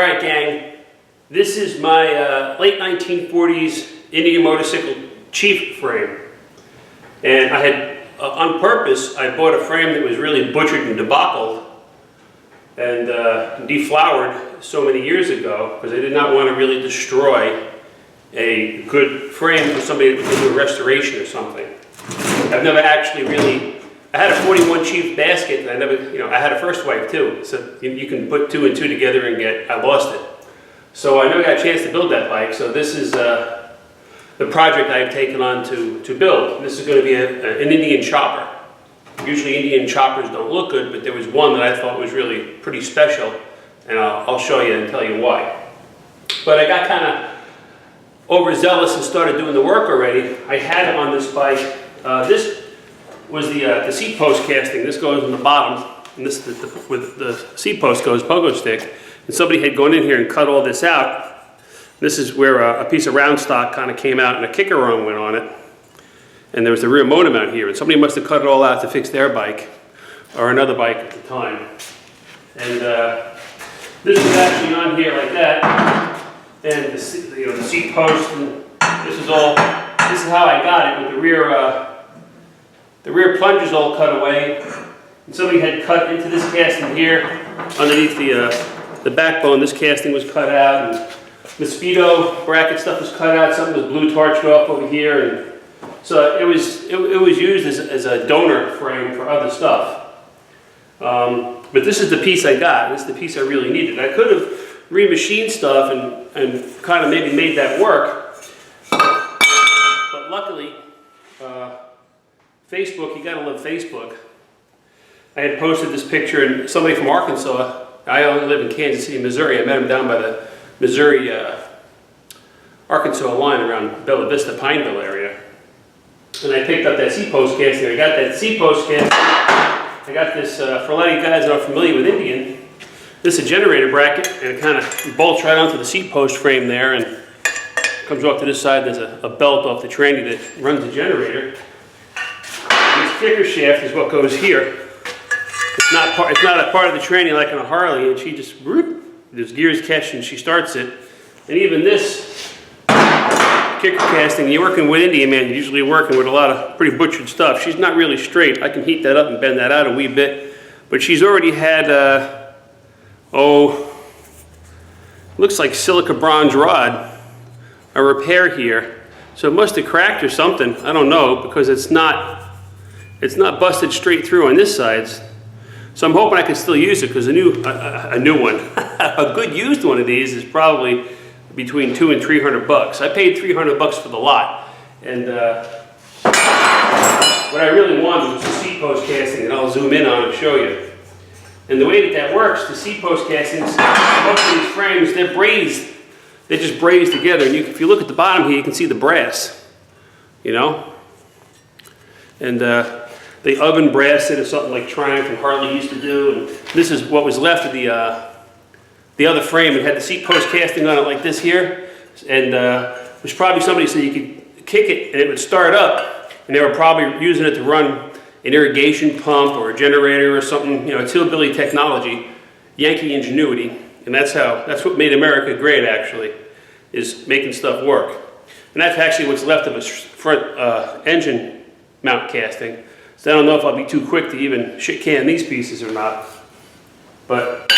Alright gang, this is my late 1940s Indian motorcycle Chief frame. And I had, on purpose, I bought a frame that was really butchered and debacled and deflowered so many years ago because I did not want to really destroy a good frame for somebody that was doing a restoration or something. I've never actually really, I had a 41 Chief basket and I never, I had a first wife too. So you can put two and two together and I lost it. So I never got a chance to build that bike. So this is the project I've taken on to build. This is going to be an Indian chopper. Usually Indian choppers don't look good, but there was one that I thought was really pretty special. And I'll show you and tell you why. But I got kind of overzealous and started doing the work already. I had it on this bike. This was the seat post casting. This goes on the bottom, and this with the seat post goes pogo stick. And somebody had gone in here and cut all this out. This is where a piece of round stock kind of came out and a kicker rung went on it. And there was the rear motor mount here. And somebody must have cut it all out to fix their bike or another bike at the time. And this was actually on here like that. And the seat post, and this is how I got it with the rear plungers all cut away. And somebody had cut into this casting here underneath the backbone. This casting was cut out, and the speedo bracket stuff was cut out. Something was blue torched off over here, and so it was used as a donor frame for other stuff. But this is the piece I got. This is the piece I really needed. I could have remachined stuff and kind of maybe made that work, but luckily, Facebook, you gotta love Facebook. I had posted this picture, and somebody from Arkansas, I only live in Kansas City, Missouri. I met him down by the Missouri, Arkansas line around Bella Vista, Pineville area. And I picked up that seat post casting. I got that seat post casting. I got this, for a lot of you guys that are familiar with Indian, this is a generator bracket, and it kind of bolts right onto the seat post frame there, and comes off to this side. There's a belt off the tranny that runs the generator. And this kicker shaft is what goes here. It's not a part of the tranny like on a Harley, and she just, there's gears catch and she starts it. And even this kicker casting, you're working with Indian, man, you're usually working with a lot of pretty butchered stuff. She's not really straight. I can heat that up and bend that out a wee bit. But she's already had, looks like silica bronze rod, a repair here. So it must have cracked or something. I don't know, because it's not busted straight through on this side. So I'm hoping I can still use it, because a new one, a good used one of these is probably between $200 and $300. I paid $300 for the lot, and what I really wanted was the seat post casting, and I'll zoom in on it and show you. And the way that works, the seat post castings, most of these frames, they're brazed. They're just brazed together, and if you look at the bottom here, you can see the brass, and they oven brass it or something like Triumph and Harley used to do. And this is what was left of the other frame. It had the seat post casting on it like this here. And there's probably somebody said you could kick it and it would start up. And they were probably using it to run an irrigation pump or a generator or something. It's hillbilly technology, Yankee ingenuity. And that's what made America great, actually, is making stuff work. And that's actually what's left of a front engine mount casting. So I don't know if I'll be too quick to even shit can these pieces or not. But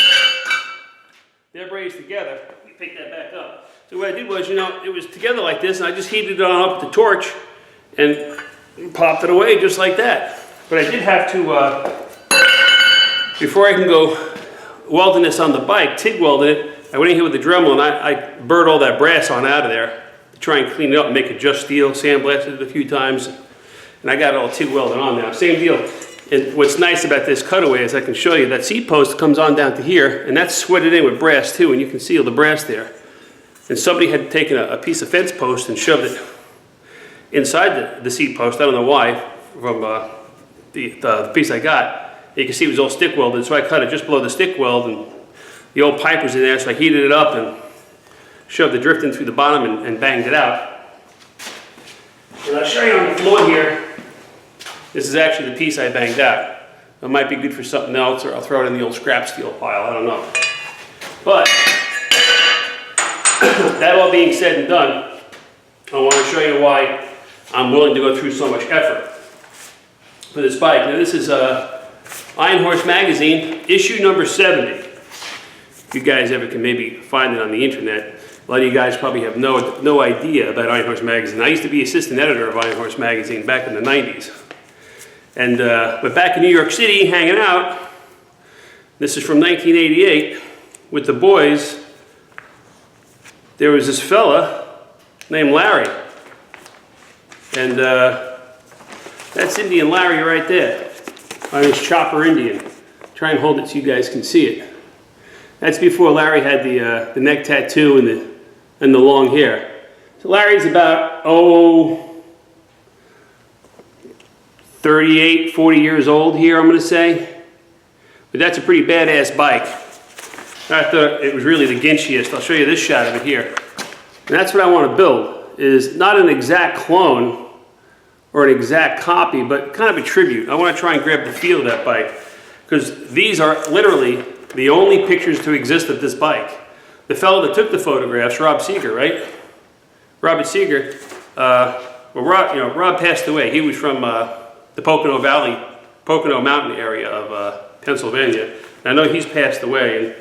they're brazed together. Let me pick that back up. So what I did was, it was together like this, and I just heated it on up with the torch and popped it away just like that. But I did have to, before I can go welding this on the bike, TIG welding it, I went in here with the Dremel and I burred all that brass on out of there to try and clean it up and make it just steel, sandblasted it a few times. And I got it all TIG welded on now. Same deal. And what's nice about this cutaway is I can show you that seat post comes on down to here, and that's sweated in with brass too, and you can see all the brass there. And somebody had taken a piece of fence post and shoved it inside the seat post. I don't know why, from the piece I got. You can see it was all stick welded, so I cut it just below the stick weld, and the old pipe was in there, so I heated it up and shoved the drift in through the bottom and banged it out. And I'll show you on the floor here. This is actually the piece I banged out. It might be good for something else, or I'll throw it in the old scrap steel pile, I don't know. But that all being said and done, I want to show you why I'm willing to go through so much effort for this bike. Now this is Iron Horse Magazine, issue number 70. If you guys ever can maybe find it on the internet. A lot of you guys probably have no idea about Iron Horse Magazine. I used to be assistant editor of Iron Horse Magazine back in the 90s. And but back in New York City, hanging out, this is from 1988, with the boys, there was this fella named Larry. And that's Indian Larry right there, on his chopper Indian. Try and hold it so you guys can see it. That's before Larry had the neck tattoo and the long hair. So Larry's about, 38, 40 years old here, I'm going to say. But that's a pretty badass bike. I thought it was really the ginchiest. I'll show you this shot of it here. And that's what I want to build, is not an exact clone or an exact copy, but kind of a tribute. I want to try and grab the feel of that bike, because these are literally the only pictures to exist of this bike. The fellow that took the photographs, Rob Seeger, right? Robert Seeger, Rob passed away. He was from the Pocono Valley, Pocono Mountain area of Pennsylvania. And I know he's passed away, and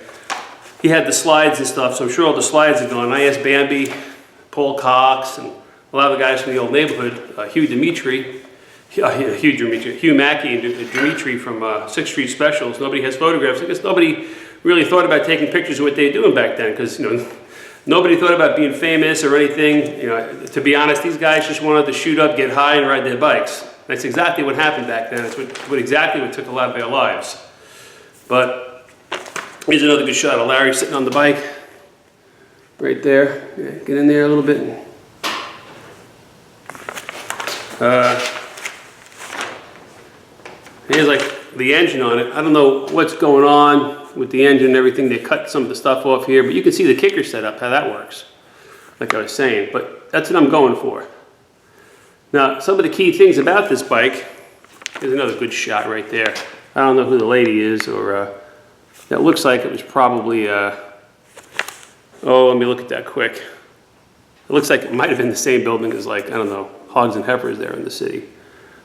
he had the slides and stuff, so I'm sure all the slides are gone. I asked Bambi, Paul Cox, and a lot of the guys from the old neighborhood, Hugh Mackey and Dimitri from 6th Street Specials. Nobody has photographs. I guess nobody really thought about taking pictures of what they were doing back then, because nobody thought about being famous or anything. To be honest, these guys just wanted to shoot up, get high, and ride their bikes. That's exactly what happened back then. That's exactly what took a lot of their lives. But here's another good shot of Larry sitting on the bike, right there. Yeah, get in there a little bit. Here's like the engine on it. I don't know what's going on with the engine and everything. They cut some of the stuff off here, but you can see the kicker setup, how that works, like I was saying. But that's what I'm going for. Now, some of the key things about this bike, here's another good shot right there. I don't know who the lady is, or that looks like it was probably, let me look at that quick. It looks like it might have been the same building as, like, I don't know, Hogs and Heifers there in the city.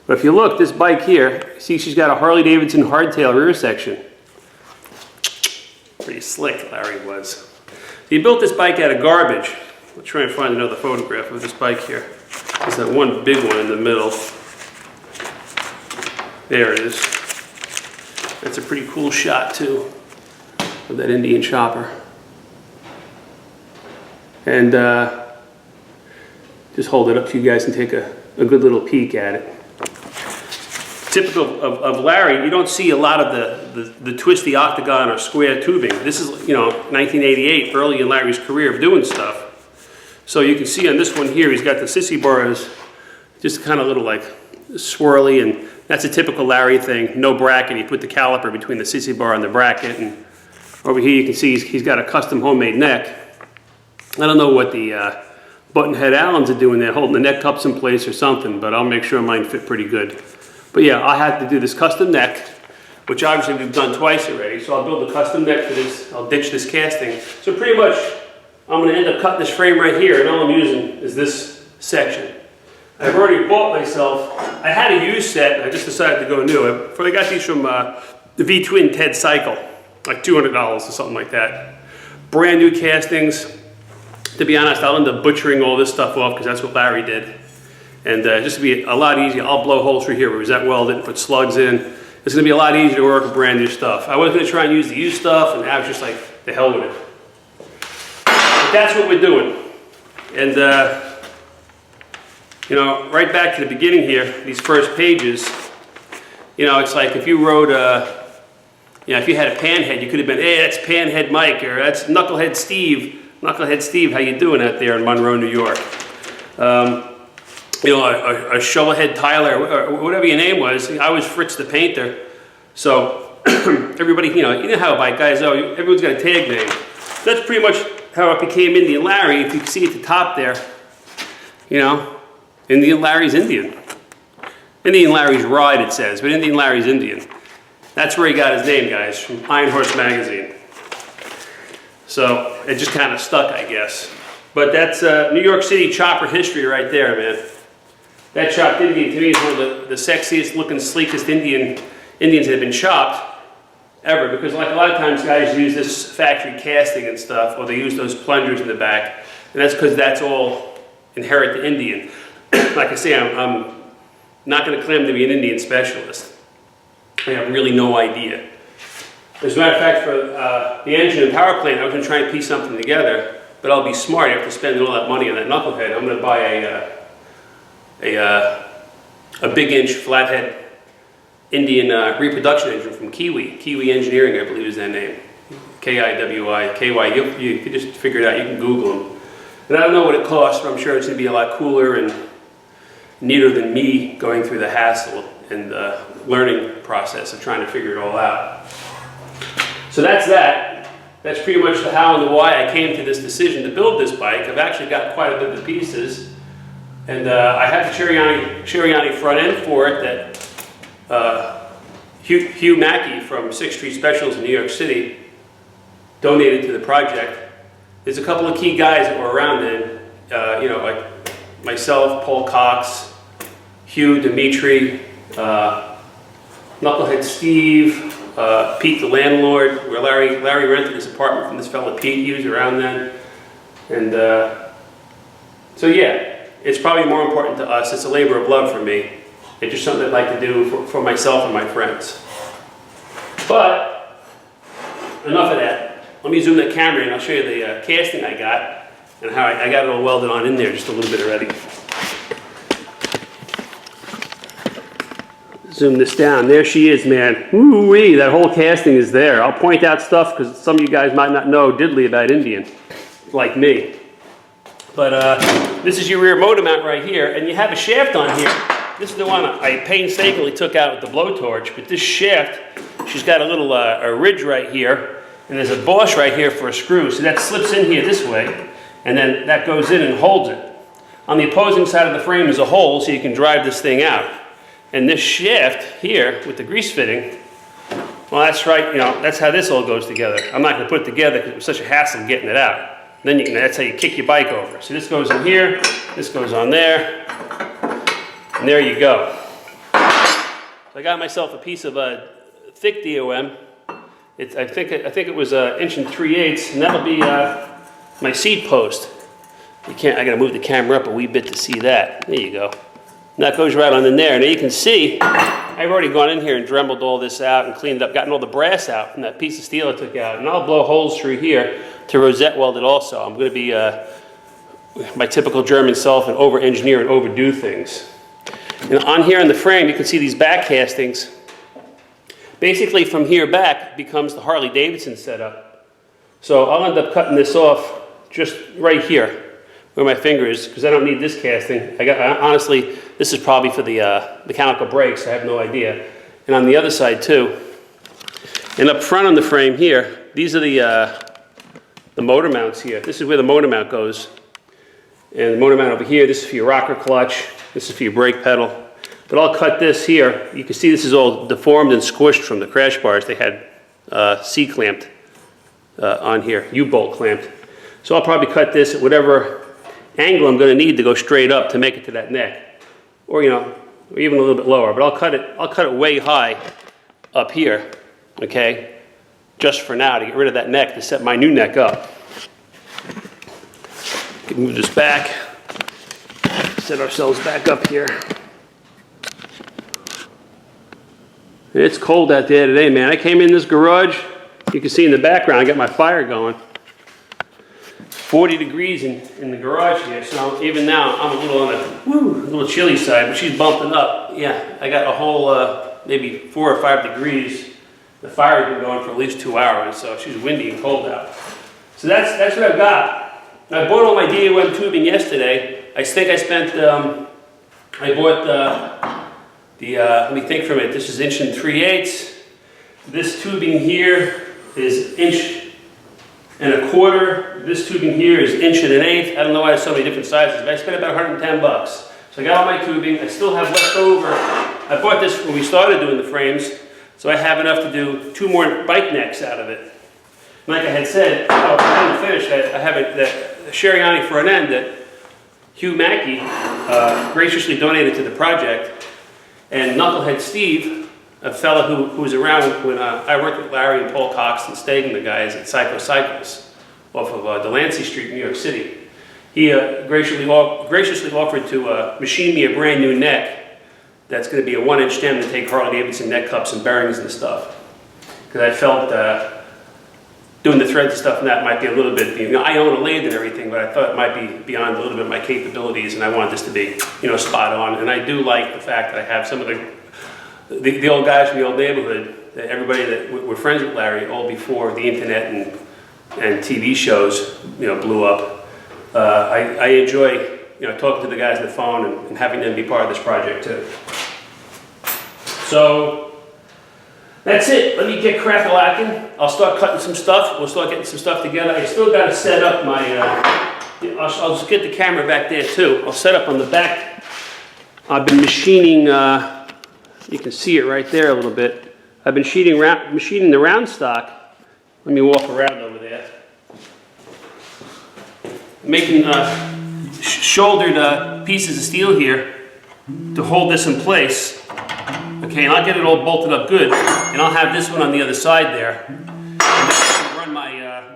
But if you look, this bike here, see she's got a Harley-Davidson hardtail rear section. Pretty slick, Larry was. So he built this bike out of garbage. I'll try and find another photograph of this bike here. There's that one big one in the middle. There it is. That's a pretty cool shot too, of that Indian chopper. And just hold it up so you guys can take a good little peek at it. Typical of Larry, you don't see a lot of the twisty octagon or square tubing. This is, 1988, early in Larry's career of doing stuff. So you can see on this one here, he's got the sissy bars, just kind of little like swirly, and that's a typical Larry thing. No bracket. He put the caliper between the sissy bar and the bracket, and over here you can see he's got a custom homemade neck. I don't know what the button head Allens are doing there, holding the neck cups in place or something, but I'll make sure mine fit pretty good. But yeah, I had to do this custom neck, which obviously we've done twice already, so I'll build a custom neck for this. I'll ditch this casting. So pretty much, I'm going to end up cutting this frame right here, and all I'm using is this section. I've already bought myself, I had a used set, I just decided to go new. I got these from the V-Twin Ted Cycle, like $200 or something like that. Brand new castings. To be honest, I'll end up butchering all this stuff off because that's what Larry did. And just to be a lot easier, I'll blow holes through here where it was that welded and put slugs in. It's going to be a lot easier to work with brand new stuff. I was going to try and use the used stuff, and I was just like, the hell with it. But that's what we're doing. And, right back to the beginning here, these first pages, it's like if you wrote, if you had a panhead, you could have been, hey, that's Panhead Mike, or that's Knucklehead Steve. Knucklehead Steve, how you doing out there in Monroe, New York? A Shovelhead Tyler, or whatever your name was. I was Fritz the Painter. So everybody, you know how bike guys are, everyone's got a tag name. That's pretty much how it became Indian Larry. If you can see at the top there, Indian Larry's Indian. Indian Larry's Ride, it says, but Indian Larry's Indian. That's where he got his name, guys, from Iron Horse Magazine. So it just kind of stuck, I guess. But that's New York City chopper history right there, man. That chopped Indian to me is one of the sexiest looking, sleekest Indians that have been chopped ever. Because like a lot of times guys use this factory casting and stuff, or they use those plungers in the back. And that's because that's all inherent to Indian. Like I say, I'm not going to claim to be an Indian specialist. I have really no idea. As a matter of fact, for the engine and power plant, I was going to try and piece something together. But I'll be smart after spending all that money on that knucklehead. I'm going to buy a big inch flathead Indian reproduction engine from Kiwi Engineering, I believe is their name. Kiwi, KY. You can just figure it out. You can Google them. And I don't know what it costs, but I'm sure it's going to be a lot cooler and neater than me going through the hassle and learning process of trying to figure it all out. So that's that. That's pretty much the how and the why I came to this decision to build this bike. I've actually got quite a bit of the pieces. And I have the Chiriani front end for it that Hugh Mackey from 6th Street Specials in New York City donated to the project. There's a couple of key guys that were around then, you know, like myself, Paul Cox, Hugh, Dimitri, Knucklehead Steve, Pete the landlord, where Larry rented his apartment from this fellow Pete. He was around then. And so yeah, it's probably more important to us. It's a labor of love for me. It's just something I'd like to do for myself and my friends. But enough of that. Let me zoom that camera in. I'll show you the casting I got and how I got it all welded on in there just a little bit already. Zoom this down. There she is, man. Woo-wee, that whole casting is there. I'll point out stuff because some of you guys might not know diddly about Indian, like me. But this is your rear motor mount right here, and you have a shaft on here. This is the one I painstakingly took out with the blowtorch, but this shaft, she's got a little a ridge right here, and there's a boss right here for a screw. So that slips in here this way, and then that goes in and holds it. On the opposing side of the frame is a hole so you can drive this thing out. And this shaft here with the grease fitting, well, that's right, you know, that's how this all goes together. I'm not going to put it together because it was such a hassle getting it out. Then you can, that's how you kick your bike over. So this goes in here, this goes on there, and there you go. So I got myself a piece of a thick DOM. I think it was 1 3/8, and that'll be my seat post. I got to move the camera up a wee bit to see that. There you go. And that goes right on in there. Now you can see, I've already gone in here and dremeled all this out and cleaned it up, gotten all the brass out from that piece of steel I took out. And I'll blow holes through here to rosette weld it also. I'm going to be my typical German self and over-engineer and overdo things. And on here in the frame, you can see these back castings. Basically from here back becomes the Harley-Davidson setup. So I'll end up cutting this off just right here where my finger is, because I don't need this casting. Honestly, this is probably for the mechanical brakes. I have no idea. And on the other side too. And up front on the frame here, these are the motor mounts here. This is where the motor mount goes. And the motor mount over here, this is for your rocker clutch. This is for your brake pedal. But I'll cut this here. You can see this is all deformed and squished from the crash bars. They had C-clamped on here, U-bolt clamped. So I'll probably cut this at whatever angle I'm going to need to go straight up to make it to that neck, or you know, or even a little bit lower. But I'll cut it way high up here, okay, just for now to get rid of that neck to set my new neck up. We can move this back, set ourselves back up here. It's cold out there today, man. I came in this garage. You can see in the background I got my fire going. 40 degrees in the garage here, so even now I'm a little on the little chilly side, but she's bumping up. Yeah, I got a whole maybe 4 or 5 degrees. The fire's been going for at least 2 hours, so she's windy and cold out. So that's what I've got. I bought all my DOM tubing yesterday. I think I spent, I bought let me think for a minute. This is 1 3/8. This tubing here is 1 1/4. This tubing here is 1 1/8. I don't know why there's so many different sizes, but I spent about 110 bucks. So I got all my tubing. I still have left over. I bought this when we started doing the frames, so I have enough to do 2 more bike necks out of it. Like I had said, I haven't finished. I have Sherry for an end that Hugh Mackey graciously donated to the project, and Knucklehead Steve, a fella who was around when I worked with Larry and Paul Cox and Stegan, the guys at Psycho Cycles off of Delancey Street, New York City. He graciously offered to machine me a brand new neck that's going to be a 1-inch stem to take Harley Davidson neck cups and bearings and stuff. Because I felt doing the threads and stuff and that might be a little bit, you know, I own a lathe and everything, but I thought it might be beyond a little bit of my capabilities, and I wanted this to be, you know, spot on. And I do like the fact that I have some of the old guys from the old neighborhood, everybody that were friends with Larry, all before the internet and TV shows, you know, blew up. I enjoy, you know, talking to the guys on the phone and having them be part of this project too. So that's it. Let me get crack-a-lacking. I'll start cutting some stuff. We'll start getting some stuff together. I still got to set up my, I'll just get the camera back there too. I'll set up on the back. I've been machining, you can see it right there a little bit. I've been machining the round stock. Let me walk around over there. Making shouldered pieces of steel here to hold this in place. Okay, and I'll get it all bolted up good, and I'll have this one on the other side there. And I can run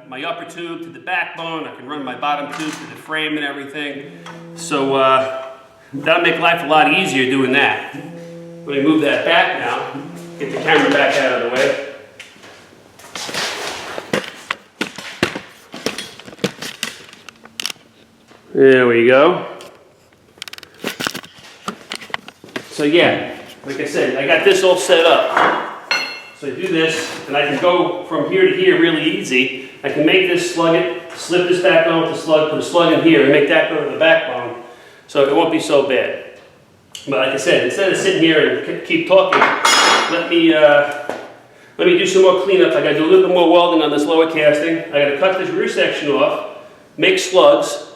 my upper tube to the backbone, I can run my bottom tube to the frame and everything. So that'll make life a lot easier doing that. Let me move that back now, get the camera back out of the way. There we go. So yeah, like I said, I got this all set up. So I do this, and I can go from here to here really easy. I can make this, slug it, slip this back on with the slug, put a slug in here, and make that go to the backbone. So it won't be so bad. But like I said, instead of sitting here and keep talking, let me do some more cleanup. I got to do a little bit more welding on this lower casting. I got to cut this rear section off, make slugs,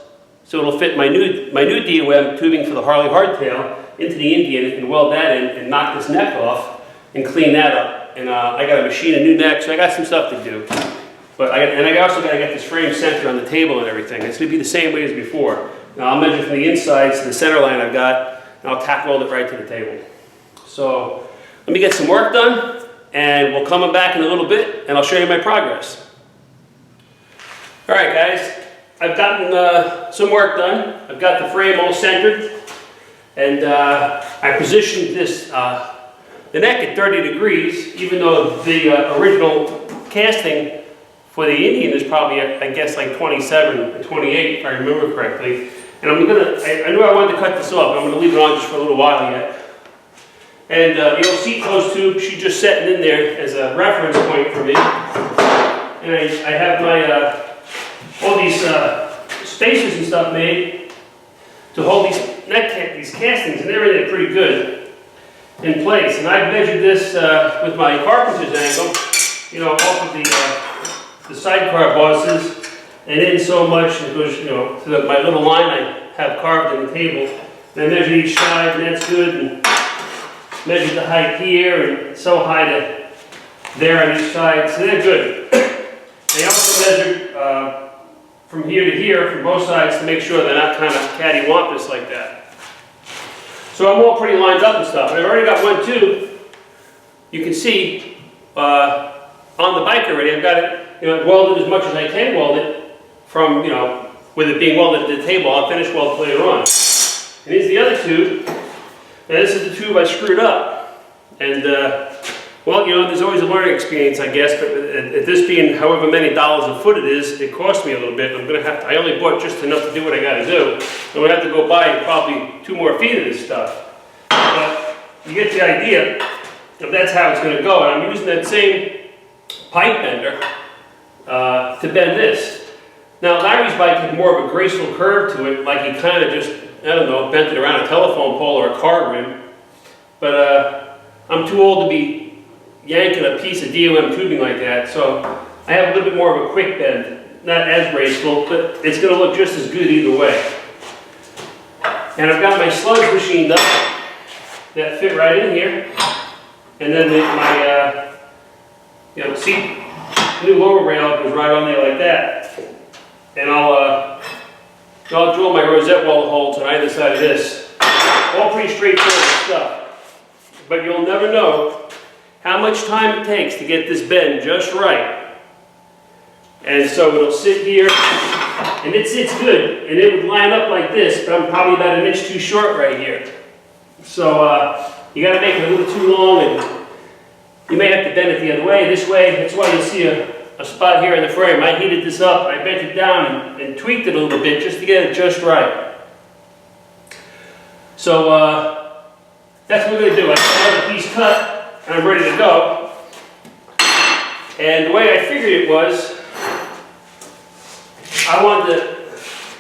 so it'll fit my new DOM tubing for the Harley hardtail into the Indian, and weld that in and knock this neck off and clean that up. And I got to machine a new neck, so I got some stuff to do. But I also got to get this frame centered on the table and everything. It's going to be the same way as before. Now I'll measure from the insides to the center line I've got, and I'll tack weld it right to the table. So let me get some work done, and we'll come back in a little bit, and I'll show you my progress. All right, guys. I've gotten some work done. I've got the frame all centered, and I positioned this the neck at 30 degrees, even though the original casting for the Indian is probably, I guess, like 27 or 28, if I remember correctly. And I knew I wanted to cut this off, but I'm going to leave it on just for a little while yet. And the old seat close tube, she's just setting in there as a reference point for me. And I have my all these spacers and stuff made to hold these castings, and they're in there pretty good in place. And I've measured this with my carpenter's angle, you know, off of the sidecar bosses, and in so much it goes, you know, to my little line I have carved in the table. And I measured each side, and that's good. And measured the height here, and so high to there on each side, so they're good. They also measured from here to here, from both sides, to make sure they're not kind of cattywampus like that. So I'm all pretty lined up and stuff. And I've already got one tube. You can see on the bike already. I've got it, you know, welded as much as I can weld it from, you know, with it being welded to the table. I'll finish weld later on. And here's the other tube. And this is the tube I screwed up. And well, you know, there's always a learning experience, I guess, but at this being however many dollars a foot it is, it cost me a little bit. I only bought just enough to do what I got to do. I'm going to have to go buy probably 2 more feet of this stuff. But you get the idea of that's how it's going to go. And I'm using that same pipe bender to bend this. Now, Larry's bike had more of a graceful curve to it, like he kind of just, I don't know, bent it around a telephone pole or a car rim. But I'm too old to be yanking a piece of DOM tubing like that, so I have a little bit more of a quick bend, not as graceful, but it's going to look just as good either way. And I've got my slugs machined up that fit right in here, and then my you know, see, new lower rail goes right on there like that, and I'll So I'll drill my rosette weld holes on either side of this. All pretty straightforward stuff. But you'll never know how much time it takes to get this bend just right. And so it'll sit here, and it sits good, and it would line up like this, but I'm probably about an inch too short right here. So you gotta make it a little too long, and you may have to bend it the other way, this way. That's why you see a spot here in the frame. I heated this up, I bent it down and tweaked it a little bit just to get it just right. So that's what we're gonna do. I have a piece cut, and I'm ready to go. And the way I figured it was, I wanted to,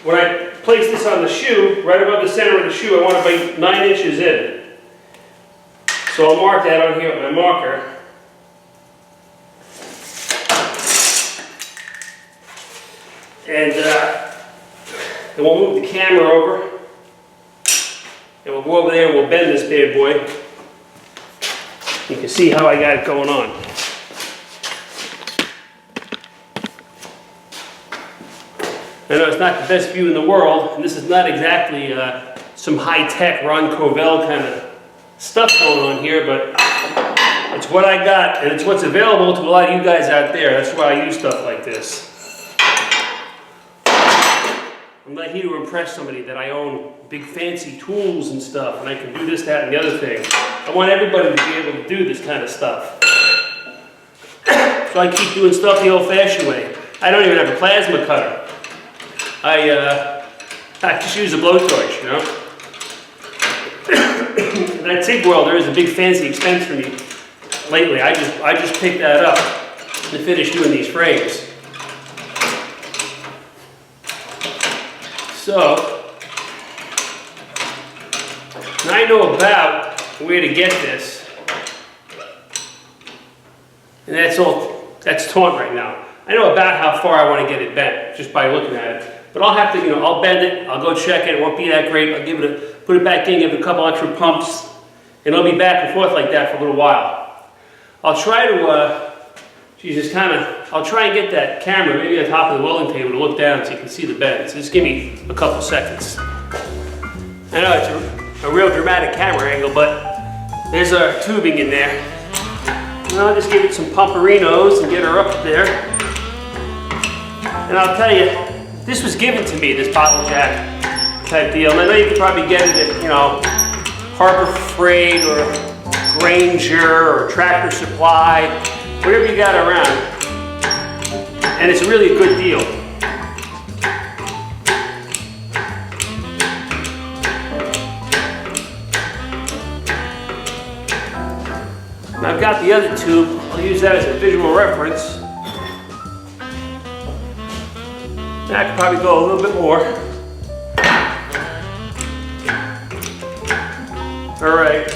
when I place this on the shoe, right above the center of the shoe, I want to be 9 inches in. So I'll mark that on here with my marker. And we'll move the camera over. And we'll go over there and we'll bend this bad boy. You can see how I got it going on. I know it's not the best view in the world, and this is not exactly some high-tech Ron Covell kind of stuff going on here, but it's what I got, and it's what's available to a lot of you guys out there. That's why I use stuff like this. I'm not here to impress somebody that I own big fancy tools and stuff, and I can do this, that, and the other thing. I want everybody to be able to do this kind of stuff. So I keep doing stuff the old-fashioned way. I don't even have a plasma cutter. I just use a blowtorch, you know. That TIG welder is a big fancy expense for me lately. I just picked that up to finish doing these frames. So now I know about where to get this, and that's taut right now. I know about how far I want to get it bent just by looking at it. But I'll have to, you know, I'll bend it, I'll go check it, it won't be that great, I'll give it put it back in, give it a couple extra pumps, and it'll be back and forth like that for a little while. I'll try to, I'll try and get that camera maybe on top of the welding table to look down so you can see the bend. So just give me a couple seconds. I know it's a real dramatic camera angle, but there's our tubing in there. And I'll just give it some pumperinos and get her up there. And I'll tell you, this was given to me, this bottle jack type deal. And I know you could probably get it at, you know, Harbor Freight or Grainger or Tractor Supply, whatever you got around. And it's really a good deal. And I've got the other tube. I'll use that as a visual reference. I could probably go a little bit more. Alright,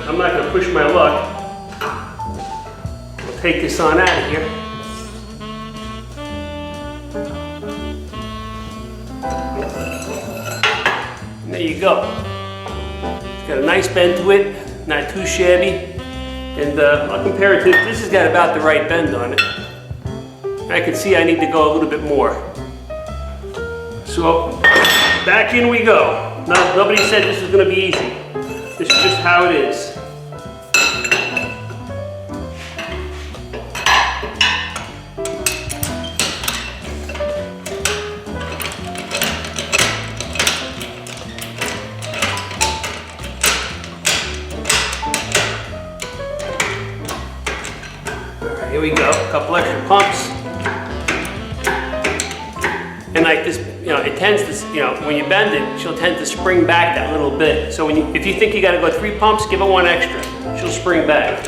I'm not going to push my luck. I'll take this on out of here. And there you go. It's got a nice bend to it, not too shabby. And I'll compare it to, this has got about the right bend on it. I can see I need to go a little bit more. So, back in we go. Now, nobody said this was going to be easy. This is just how it is. All right, here we go. A couple extra pumps. And like this, you know, it tends to, you know, when you bend it, she'll tend to spring back that little bit. So if you think you got to go 3 pumps, give it 1 extra. She'll spring back.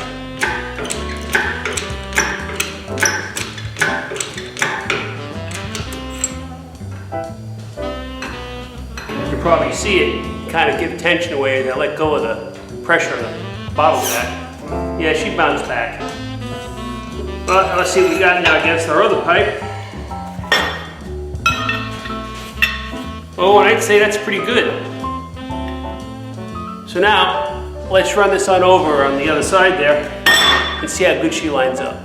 You can probably see it kind of give tension away and let go of the pressure on the bottle jack. Yeah, she bounced back. Well, let's see what we got now against our other pipe. Oh, and I'd say that's pretty good. So now, let's run this on over on the other side there and see how good she lines up.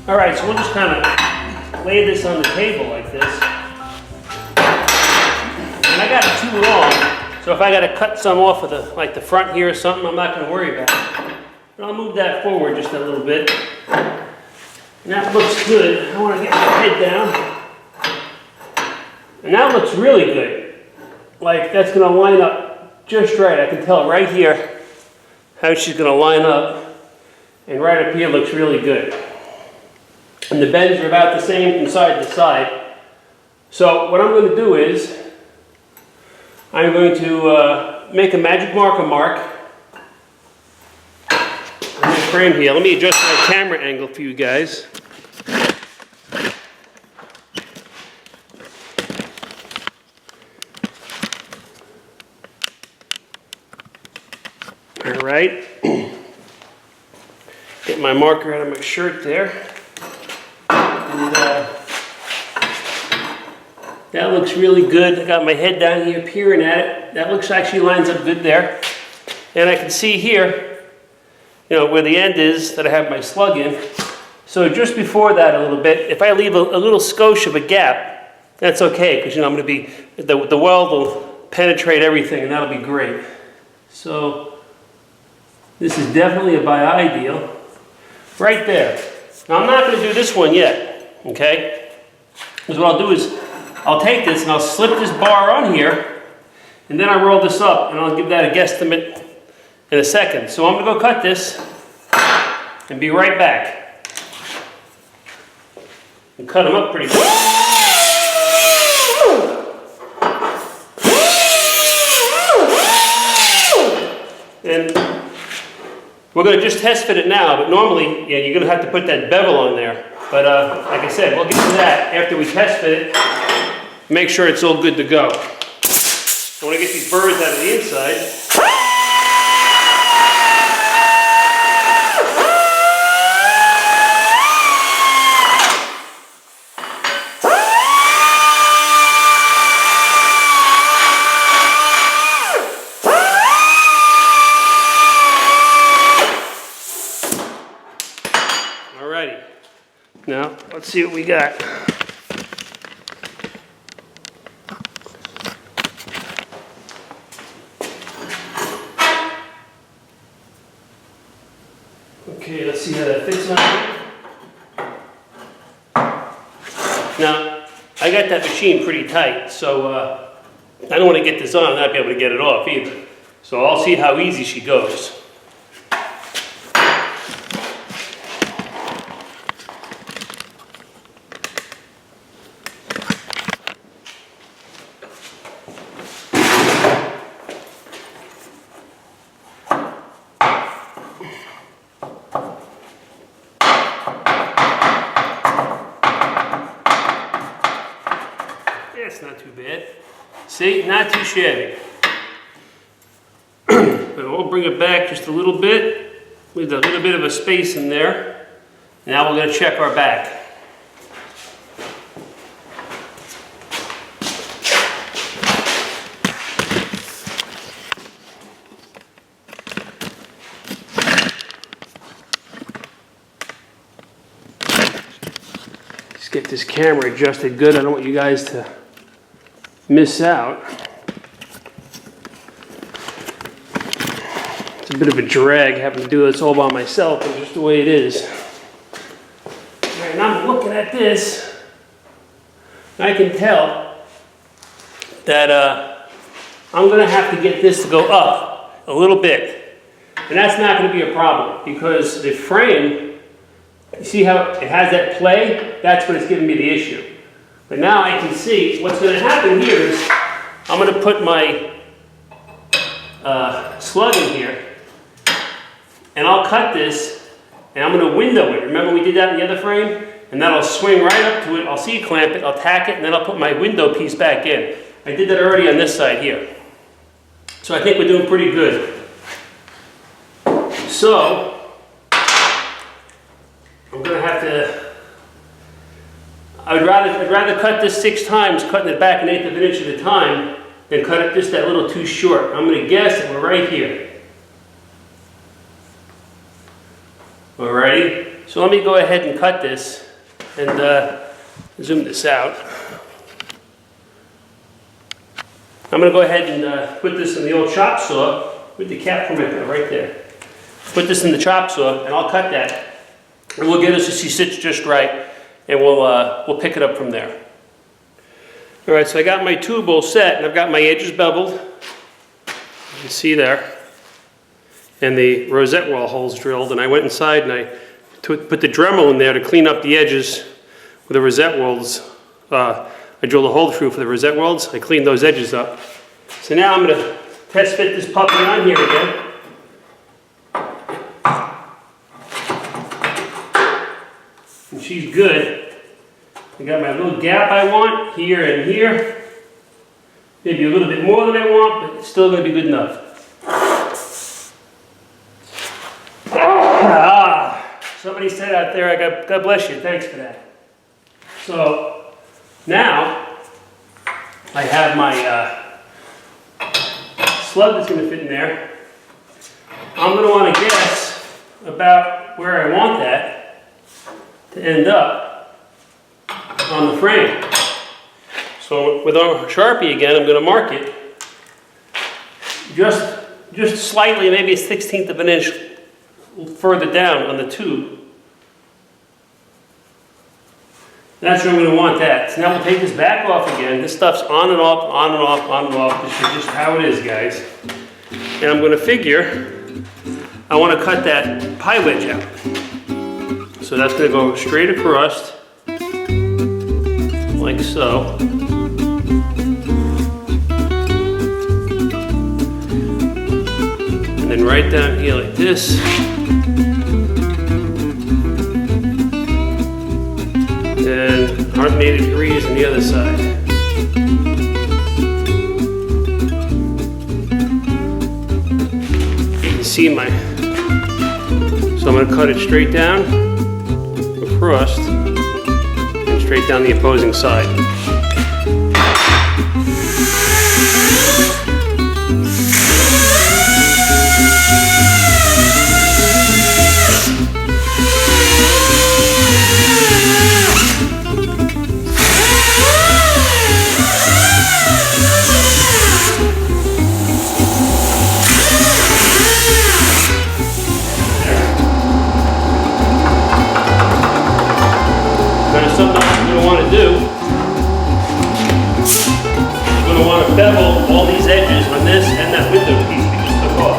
All right, so we'll just kind of lay this on the table like this. And I got it too long, so if I got to cut some off of the front here or something, I'm not going to worry about it. But I'll move that forward just a little bit. And that looks good. I want to get my head down. And that looks really good. Like that's going to line up just right. I can tell right here how she's going to line up. And right up here looks really good. And the bends are about the same from side to side. So what I'm going to do is, I'm going to make a magic marker mark on this frame here. Let me adjust my camera angle for you guys. All right. Get my marker out of my shirt there. And that looks really good. I got my head down here peering at it. That looks actually lines up good there. And I can see here, you know, where the end is that I have my slug in. So just before that a little bit, if I leave a little skosh of a gap, that's okay, because you know I'm going to be, the weld will penetrate everything and that'll be great. So this is definitely a by ideal. Right there. Now I'm not going to do this one yet, okay? Because what I'll do is, I'll take this and I'll slip this bar on here, and then I roll this up, and I'll give that a guesstimate in a second. So I'm going to go cut this, and be right back. And cut them up pretty good. And we're going to just test fit it now, but normally you know, you're going to have to put that bevel on there. But like I said, we'll get to that after we test fit it. Make sure it's all good to go. I want to get these birds out of the inside. Alrighty. Now, let's see what we got. Okay, let's see how that fits on here. Now, I got that machine pretty tight, so I don't want to get this on and not be able to get it off either. So I'll see how easy she goes. That's not too bad. See, not too shabby. But we'll bring it back just a little bit with a little bit of a space in there. Now we're going to check our back. Just get this camera adjusted good. I don't want you guys to miss out. It's a bit of a drag having to do this all by myself, but just the way it is. All right, now I'm looking at this, and I can tell that I'm going to have to get this to go up a little bit. And that's not going to be a problem, because the frame, you see how it has that play? That's what is giving me the issue. But now I can see what's going to happen here is I'm going to put my slug in here, and I'll cut this, and I'm going to window it. Remember we did that in the other frame? And that'll swing right up to it. I'll C-clamp it, I'll tack it, and then I'll put my window piece back in. I did that already on this side here. So I think we're doing pretty good. So, I'm going to have to, I'd rather cut this 6 times, cutting it back 1/8 of an inch at a time, than cut it just that little too short. I'm going to guess that we're right here. Alrighty, so let me go ahead and cut this and zoom this out. I'm going to go ahead and put this in the old chop saw with the cap from it right there. Put this in the chop saw, and I'll cut that. And we'll get it so she sits just right, and we'll pick it up from there. All right, so I got my tube all set, and I've got my edges beveled. You can see there. And the rosette wall holes drilled, and I went inside and I put the Dremel in there to clean up the edges with the rosette welds. I drilled a hole through for the rosette welds. I cleaned those edges up. So now I'm going to test fit this puppy on here again. And she's good. I got my little gap I want here and here. Maybe a little bit more than I want, but it's still going to be good enough. Somebody said out there, God bless you, thanks for that. So now I have my slug that's going to fit in there. I'm going to want to guess about where I want that to end up on the frame. So with our Sharpie again, I'm going to mark it just slightly, maybe a 1/16 of an inch further down on the tube. That's where I'm going to want that. So now we'll take this back off again. This stuff's on and off, on and off, on and off. This is just how it is, guys. And I'm going to figure I want to cut that pie wedge out. So that's going to go straight across, like so. And then right down here like this. And 180 degrees on the other side. You can see my, so I'm going to cut it straight down, across, and straight down the opposing side. Something I'm going to want to do. I'm going to want to bevel all these edges on this and that window piece we just took off.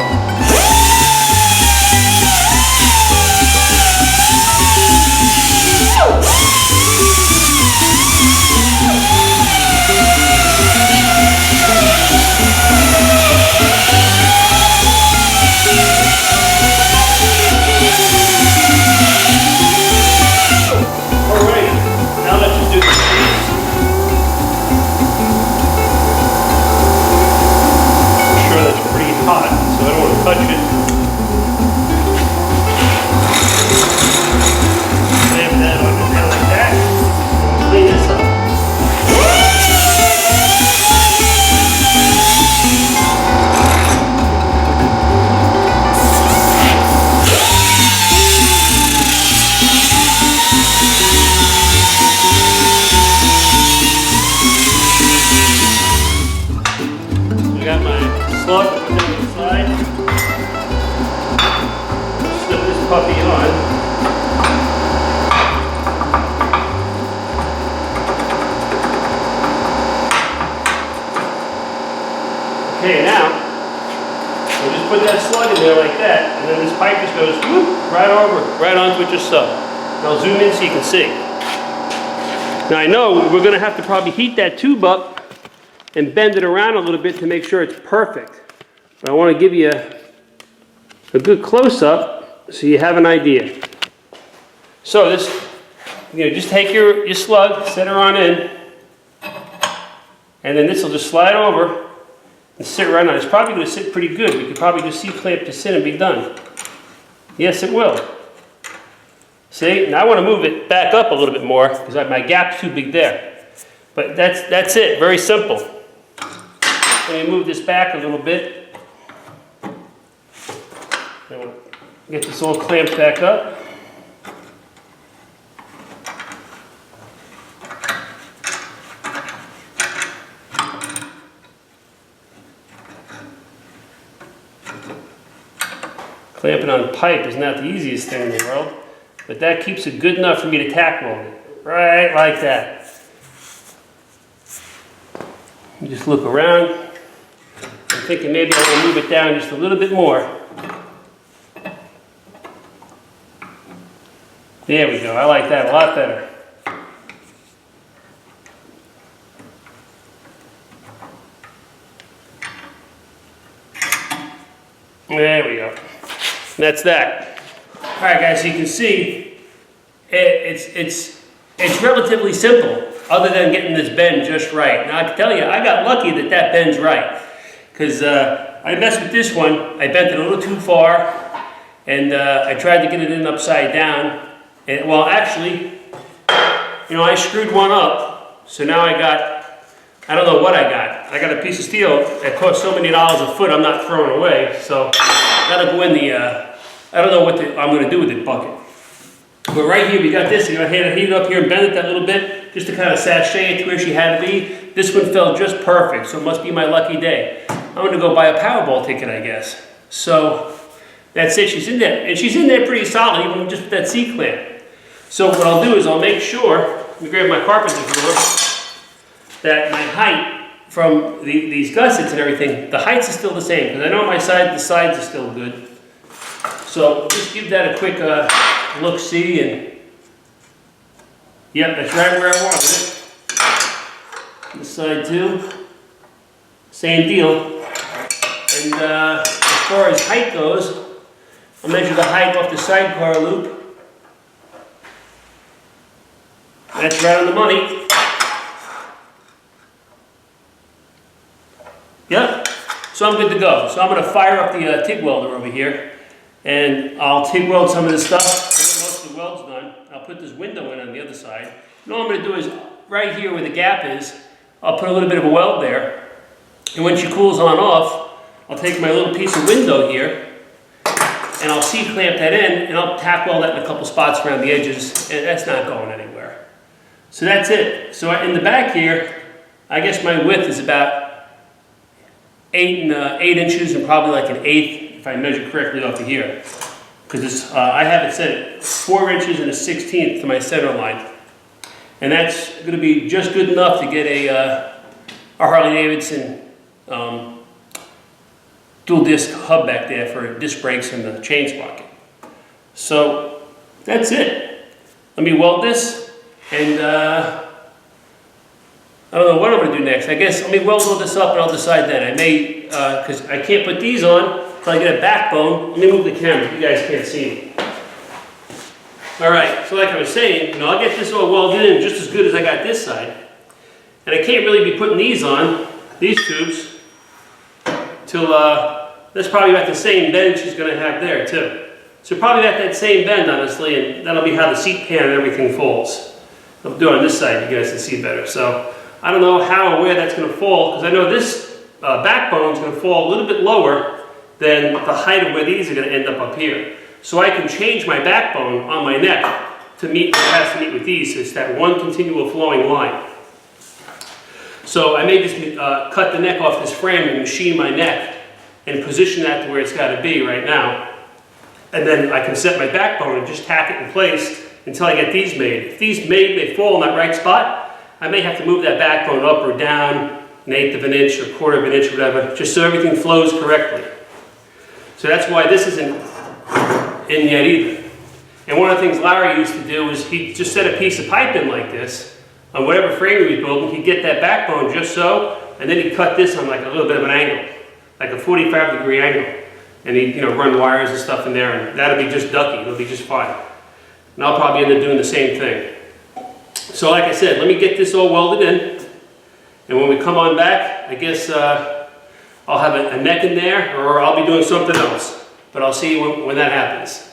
Touch it. Slam that on the down like that. Clean this up. I got my slug on the side. Puppy on. Okay, now we'll just put that slug in there like that, and then this pipe just goes whoop, right over, right onto it just so. And I'll zoom in so you can see. Now I know we're going to have to probably heat that tube up and bend it around a little bit to make sure it's perfect. But I want to give you a good close-up so you have an idea. So this, just take your slug, set her on in, and then this will just slide over and sit right on. It's probably going to sit pretty good. We could probably just C-clamp this in and be done. Yes, it will. See, now I want to move it back up a little bit more because my gap's too big there. But that's it, very simple. Let me move this back a little bit. Get this all clamped back up. Clamping on pipe is not the easiest thing in the world, but that keeps it good enough for me to tack weld it. Right like that. You just look around. I'm thinking maybe I want to move it down just a little bit more. There we go. I like that a lot better. There we go. And that's that. All right, guys. So you can see it's relatively simple, other than getting this bend just right. Now I can tell you, I got lucky that that bend's right, because I messed with this one. I bent it a little too far, and I tried to get it in upside down. And, well, actually, you know, I screwed one up, so now I don't know what I got. I got a piece of steel that cost so many dollars a foot I'm not throwing away, so that'll go in the, I don't know what I'm going to do with the bucket. But right here, we got this. You know, I had to heat it up here and bend it that little bit, just to kind of sashay it to where she had to be. This one fell just perfect, so it must be my lucky day. I'm going to go buy a Powerball ticket, I guess. So that's it. She's in there, and she's in there pretty solid, even just with that C-clamp. So what I'll do is I'll make sure, let me grab my carpenter drawer, that my height from these gussets and everything, the heights are still the same, because I know on my side, the sides are still good. So just give that a quick look-see, and yep, that's right where I wanted it. This side too, same deal. And as far as height goes, I'll measure the height off the sidecar loop. That's right on the money. Yep, so I'm good to go. So I'm going to fire up the TIG welder over here, and I'll TIG weld some of this stuff. I'll get most of the welds done. I'll put this window in on the other side. And all I'm going to do is, right here where the gap is, I'll put a little bit of a weld there. And when she cools on off, I'll take my little piece of window here, and I'll C-clamp that in, and I'll tack weld that in a couple spots around the edges, and that's not going anywhere. So that's it. So in the back here, I guess my width is about 8 inches and probably like an eighth, if I measure correctly off of here. Because I have it set at 4 inches and a 16th to my center line. And that's going to be just good enough to get a Harley-Davidson dual disc hub back there for disc brakes and the chain sprocket. So that's it. Let me weld this. And I don't know what I'm going to do next. I guess let me weld all this up and I'll decide then. I may, because I can't put these on until I get a backbone. Let me move the camera. You guys can't see me. All right, so like I was saying, you know, I'll get this all welded in just as good as I got this side. And I can't really be putting these on, these tubes, till that's probably about the same bend she's going to have there too. So probably about that same bend, honestly, and that'll be how the seat pan and everything falls. I'll do it on this side, you guys can see better. So I don't know how or where that's going to fall, because I know this backbone is going to fall a little bit lower than the height of where these are going to end up here. So I can change my backbone on my neck to meet what it has to meet with these. So it's that one continual flowing line. So I may just cut the neck off this frame and machine my neck and position that to where it's got to be right now. And then I can set my backbone and just tack it in place until I get these made. If these they fall in that right spot, I may have to move that backbone up or down an eighth of an inch or quarter of an inch or whatever, just so everything flows correctly. So that's why this isn't in yet either. And one of the things Larry used to do is he just set a piece of pipe in like this on whatever frame he was building. He'd get that backbone just so, and then he'd cut this on like a little bit of an angle, like a 45-degree angle. And he'd run wires and stuff in there, and that'll be just ducky. It'll be just fine. And I'll probably end up doing the same thing. So like I said, let me get this all welded in. And when we come on back, I guess I'll have a neck in there, or I'll be doing something else. But I'll see you when that happens.